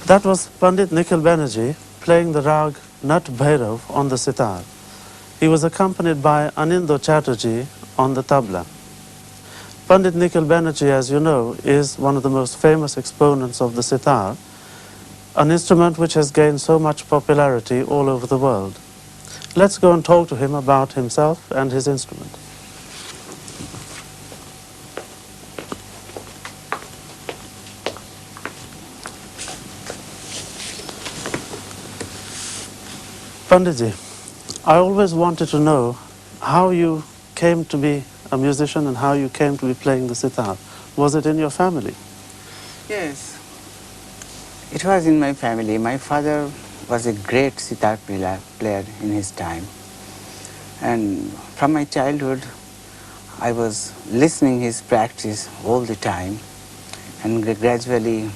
That was Pandit Nikhil Banerjee playing the rag Nat Bhairav on the sitar. He was accompanied by Anindo Chatterjee on the tabla. Pandit Nikhil Banerjee, as you know, is one of the most famous exponents of the sitar, an instrument which has gained so much popularity all over the world. Let's go and talk to him about himself and his instrument. Panditji, I always wanted to know how you came to be a musician and how you came to be playing the sitar. Was it in your family? Yes, it was in my family. My father was a great sitar player in his time. And from my childhood, I was listening his practice all the time. And gradually,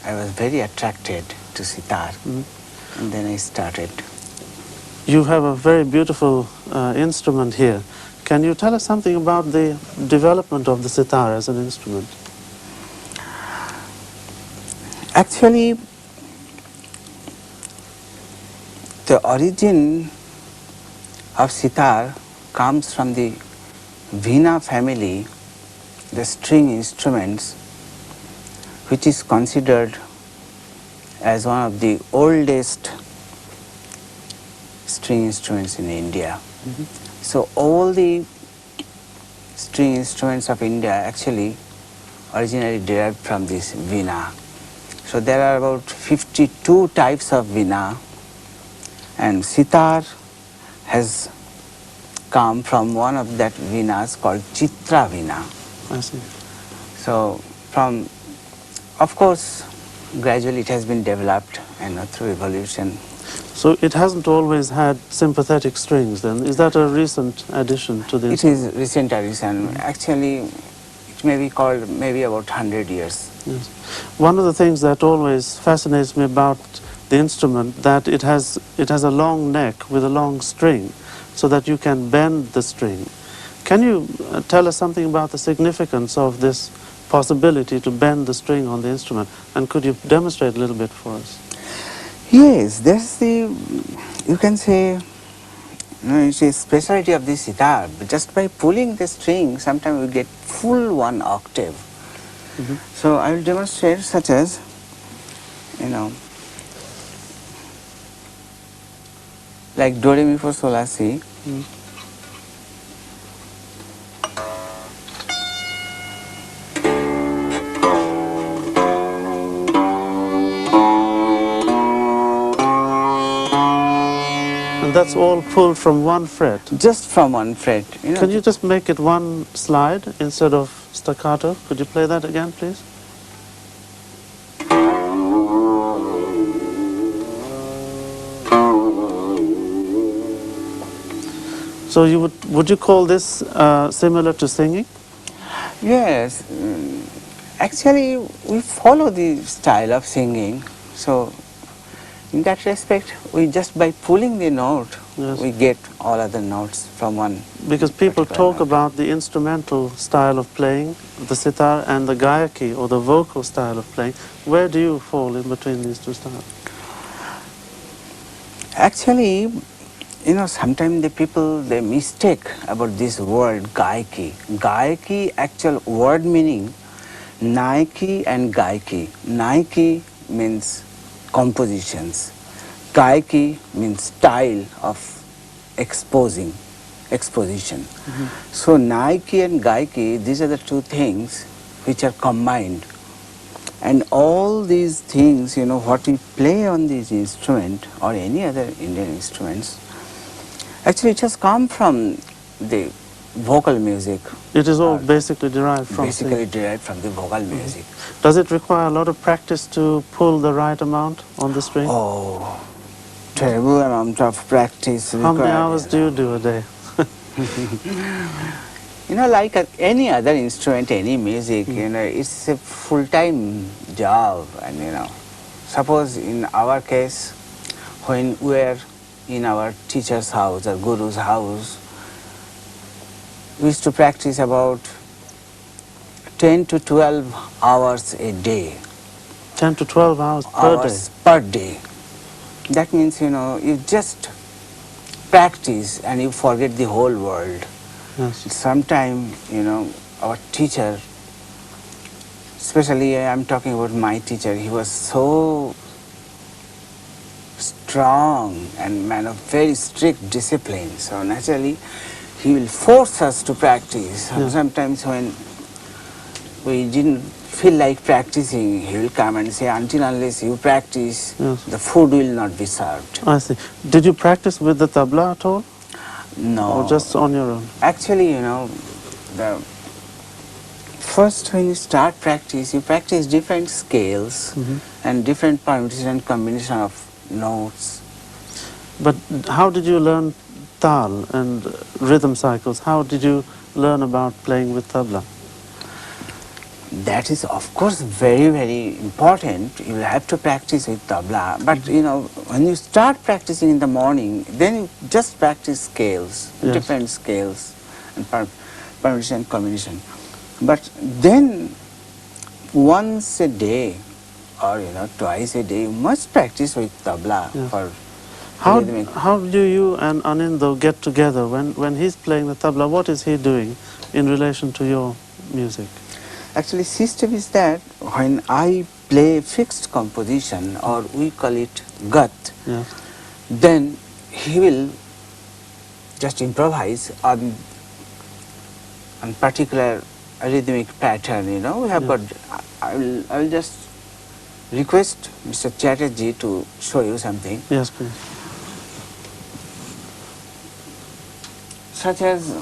I was very attracted to sitar. And then I started. You have a very beautiful instrument here. Can you tell us something about the development of the sitar as an instrument? Actually, the origin of sitar comes from the Veena family, the string instruments, which is considered as one of the oldest string instruments in India. So all the string instruments of India actually originally derived from this Veena. So there are about 52 types of Veena, and sitar has come from one of that Veenas called Chitra Veena. I see. So of course, gradually it has been developed and through evolution. So it hasn't always had sympathetic strings then? Is that a recent addition to the instrument? It is recent addition. Actually, it may be called maybe about 100 years. Yes. One of the things that always fascinates me about the instrument, that it has a long neck with a long string so that you can bend the string. Can you tell us something about the significance of this possibility to bend the string on the instrument? And could you demonstrate a little bit for us? Yes, that's you can say, it's a specialty of this sitar. Just by pulling the string, sometimes we get full 1 octave. So I will demonstrate such as, like Do, Re, Mi, Fa, Sol, La, Si. And that's all pulled from 1 fret. Just from 1 fret. Can you just make it 1 slide instead of staccato? Could you play that again, please? So would you call this similar to singing? Yes, actually we follow the style of singing. So in that respect, we just by pulling the note, we get all other notes from one. Because people talk about the instrumental style of playing, the sitar, and the gayaki, or the vocal style of playing. Where do you fall in between these two styles? Actually, sometimes the people, they mistake about this word gayaki. Gayaki, actual word meaning, naiki and gayaki. Naiki means compositions. Gayaki means style of exposition. So naiki and gayaki, these are the two things which are combined. And all these things, what we play on this instrument or any other Indian instruments, actually it has come from the vocal music. It is all basically derived from derived from the vocal music. Does it require a lot of practice to pull the right amount on the string? Oh, terrible amount of practice. How many hours do you do a day? Like any other instrument, any music, it's a full-time job. And, suppose in our case, when we are in our teacher's house or guru's house, we used to practice about 10 to 12 hours a day. 10 to 12 hours per day? Per day. That means, you just practice and you forget the whole world. Yes. Sometime, our teacher, especially I'm talking about my teacher, he was so strong and man of very strict discipline. So naturally, he will force us to practice. Yeah. Sometimes when we didn't feel like practicing, he will come and say, until unless you practice, Yes. the food will not be served. I see. Did you practice with the tabla at all? No. Or just on your own? Actually, the first when you start practice, you practice different scales and different permutation and combination of notes. But how did you learn tal and rhythm cycles? How did you learn about playing with tabla? That is, of course, very, very important. You will have to practice with tabla. But, when you start practicing in the morning, then you just practice scales, Yes. different scales and permutation and combination. But then, once a day or, twice a day, you must practice with tabla Yes. for rhythmic. How do you and Anindo get together when he's playing the tabla? What is he doing in relation to your music? Actually, system is that when I play fixed composition, or we call it gat, Yes. then he will just improvise on particular rhythmic pattern. We have got. I will just request Mr. Chatterjee to show you something. Yes, please. Such as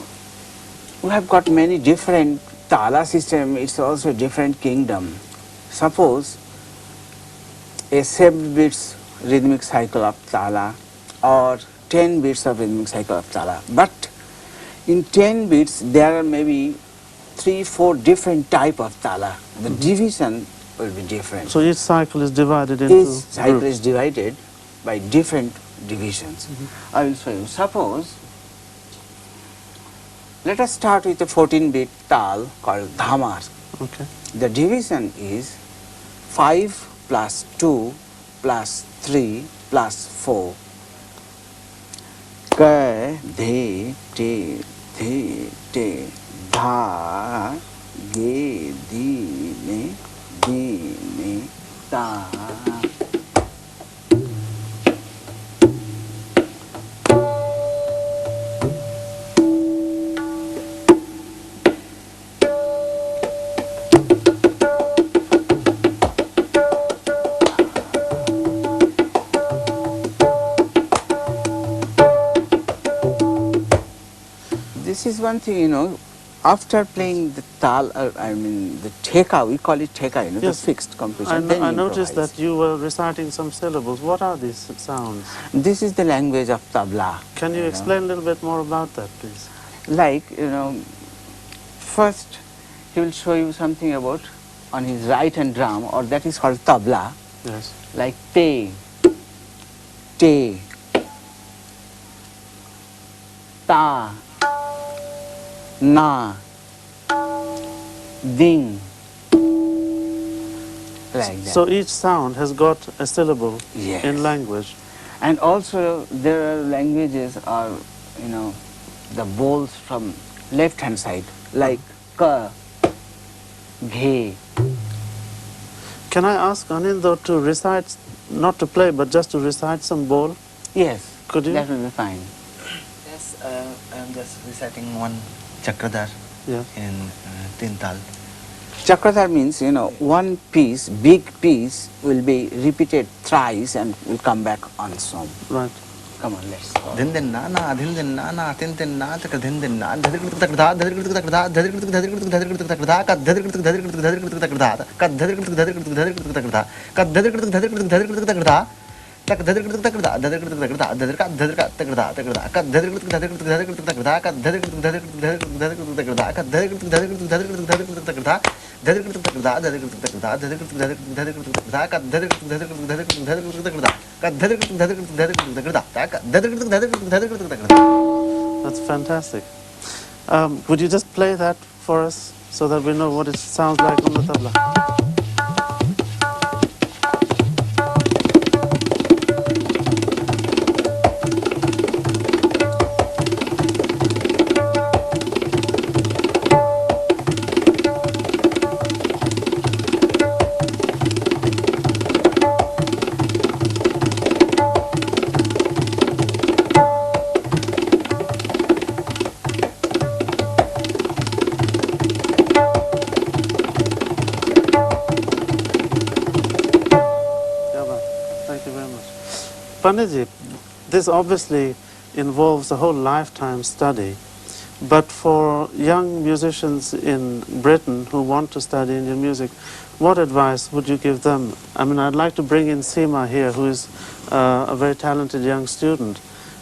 we have got many different tala system. It's also a different kingdom. Suppose a 7 beats rhythmic cycle of tala or 10 beats of rhythmic cycle of tala. But in 10 beats there are maybe 3-4 different type of tala. The division will be different. So each cycle is divided into Each cycle groups. is divided by different divisions. I will show you. Suppose, let us start with a 14-beat tal called dhamar. Okay. The division is 5 plus 2 plus 3 plus 4. Ka, de, te, dha, ge, di, me, ta. This is one thing, after playing the tal, the theka, we call it theka, the Yes. fixed composition. I noticed that you were reciting some syllables. What are these sounds? This is the language of tabla. Can you explain a little bit more about that, please? Like, first he will show you something about on his right hand drum, or that is called tabla, Yes. like te, ta, na, ding, like that. So each sound has got a syllable Yes. in language. And also there are languages or, the bowls from left hand side, like ka, ghe. Can I ask Anindo to recite, not to play, but just to recite some bowl? Yes, Could you? that will be fine. Yes, I am just reciting one chakradhar Yes. in Tintal. Chakradhar means, one piece, big piece will be repeated thrice and will come back on som. Right. Come on, let's go. Din din na na, din din na na, tin tin na, tak din din na, dhadir kritik takda, dhadir kritik takda, dhadir kritik takda, kat dhadir kritik takda, kat dhadir kritik takda, kat dhadir kritik takda, tak dhadir kritik takda, dhadir kritik takda, dhadir kat dhadir kat takda, kat dhadir kritik takda, kat dhadir kritik takda, kat dhadir kritik takda, dhadir kritik takda, dhadir kritik takda, dhadir kritik takda, dhadir kritik takda, dhadir kritik takda, kat dhadir kritik takda, kat dhadir kritik takda. That's fantastic. Would you just play that for us so that we know what it sounds like on the tabla? Panditji, this obviously involves a whole lifetime study. But for young musicians in Britain who want to study Indian music, what advice would you give them? I mean, I'd like to bring in Seema here, who is a very talented young student,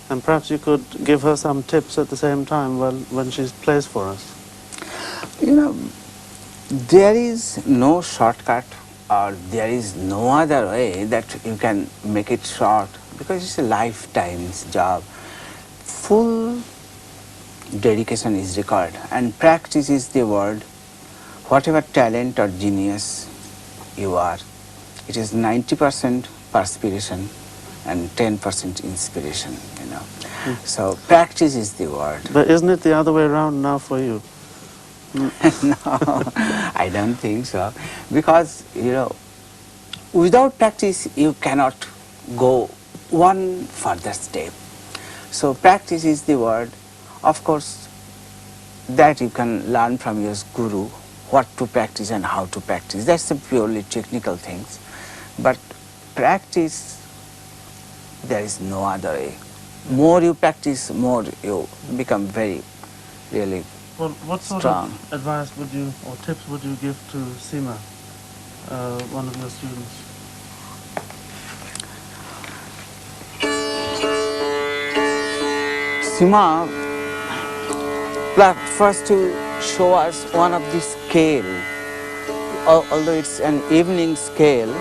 and perhaps you could give her some tips at the same time when she plays for us. You know, there is no shortcut or there is no other way that you can make it short, because it's a lifetime's job. Full dedication is required, and practice is the word. Whatever talent or genius you are, it is 90% perspiration and 10% inspiration, you know. So practice is the word. But isn't it the other way around now for you? No, I don't think so, because, you know, without practice you cannot go one further step. So practice is the word. Of course, that you can learn from your guru, what to practice and how to practice. That's a purely technical things. But practice, there is no other way. More you practice, more you become very, really Well, what sort strong. of advice would you, or tips would you give to Seema, one of your students? Sima, first to show us one of the scale, although it's an evening scale,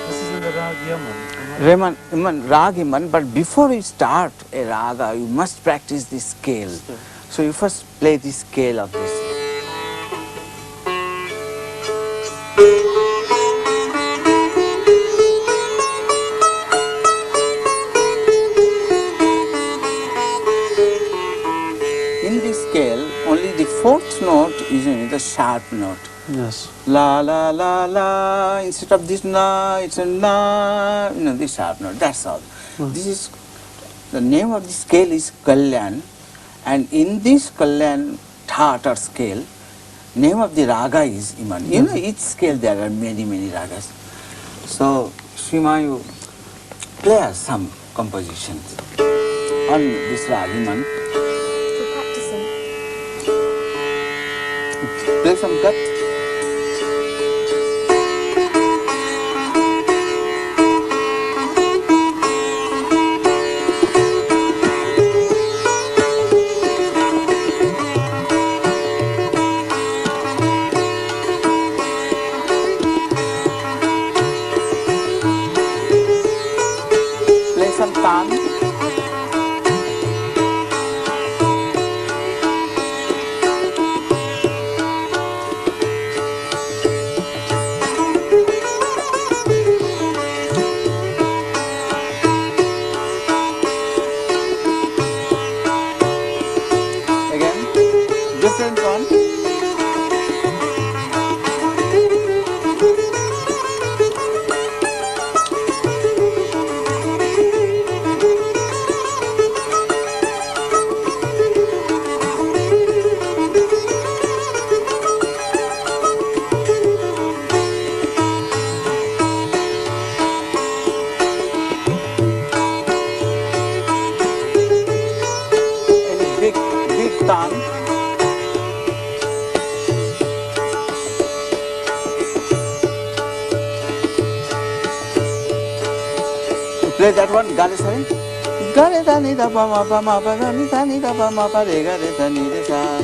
This is in the Rag Yaman. Rag Yaman, but before you start a raga, you must practice the scale. So you first play the scale of this. In this scale, only the fourth note is the sharp note. Yes. La la la la. Instead of this na, it's a na. You know, this sharp note. That's all. This is the name of the scale is Kalyan, and in this Kalyan thought or scale, name of the raga is Iman. You know, each scale there are many ragas. So, Srima, you play us some compositions on this rag Iman. For practicing. Play some cut. Play some tan. Again, different one. And big tan. Play that one, Gale Sari. Gale da ni da pa ma pa da ni da pa ma pa re ga re da ni re sa.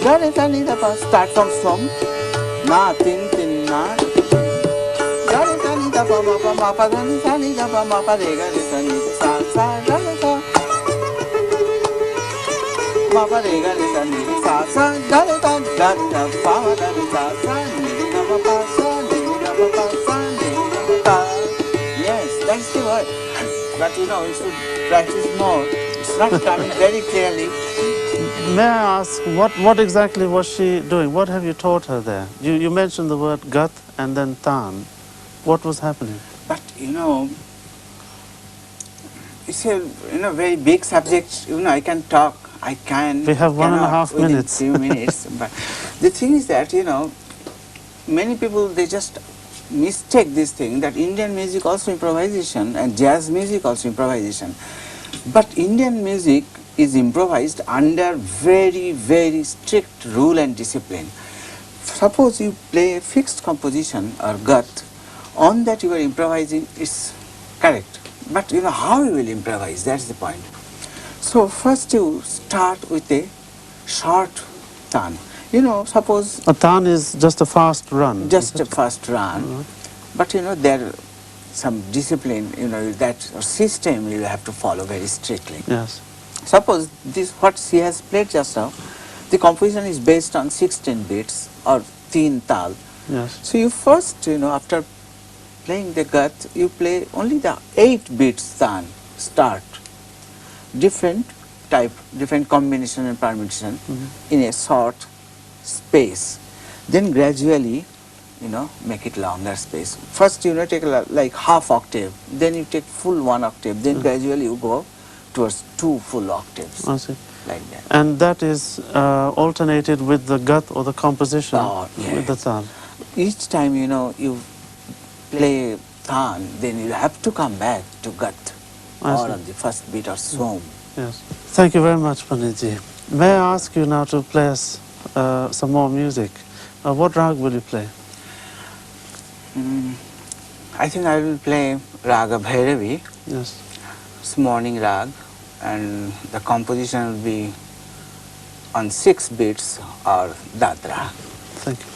Gale da ni da pa. Start from na tin tin na. Gale da ni da pa ma pa da ni da pa ma pa re ga re da ni sa sa ga re sa. Ma pa re ga re da ni sa sa ga re da pa ma da ni sa sa ni da pa pa sa ni da pa pa sa ni da pa. Yes, that's the word. But you know, you should practice more. It's not coming very clearly. May I ask, what exactly was she doing? What have you taught her there? You mentioned the word gat and then tan. What was happening? But you know, it's a very big subject. You know, I can talk. I can. We have 1.5 cannot within minutes. few minutes. But the thing is that many people they just mistake this thing that Indian music also improvisation and jazz music also improvisation. But Indian music is improvised under very, very strict rule and discipline. Suppose you play a fixed composition or gut, on that you are improvising is correct. But you know how you will improvise, that's the point. So first you start with a short tan. You know, suppose A tan is just a fast run. just a fast run, but you know there some discipline, you know, that system you have to follow very strictly. Yes. Suppose this what she has played just now, the composition is based on 16 beats or teen tal. Yes. So you first, you know, after playing the gut, you play only the 8 beats tan start, different type, different combination and permutation in a short space. Then gradually, you know, make it longer space. First, you know, take like half octave, then you take full 1 octave, then gradually you go towards 2 full octaves, I see. like that. And that is alternated with the gut or the composition Oh, with the yes. tan. Each time, you know, you play tan, then you have to come back to gut I or see. on the first beat or som. Yes. Thank you very much, Panditji. May I ask you now to play us some more music? What rag will you play? I think I will play Raga Bhairavi, Yes. it's morning rag, and the composition will be on 6 beats or Dadra. Thank you.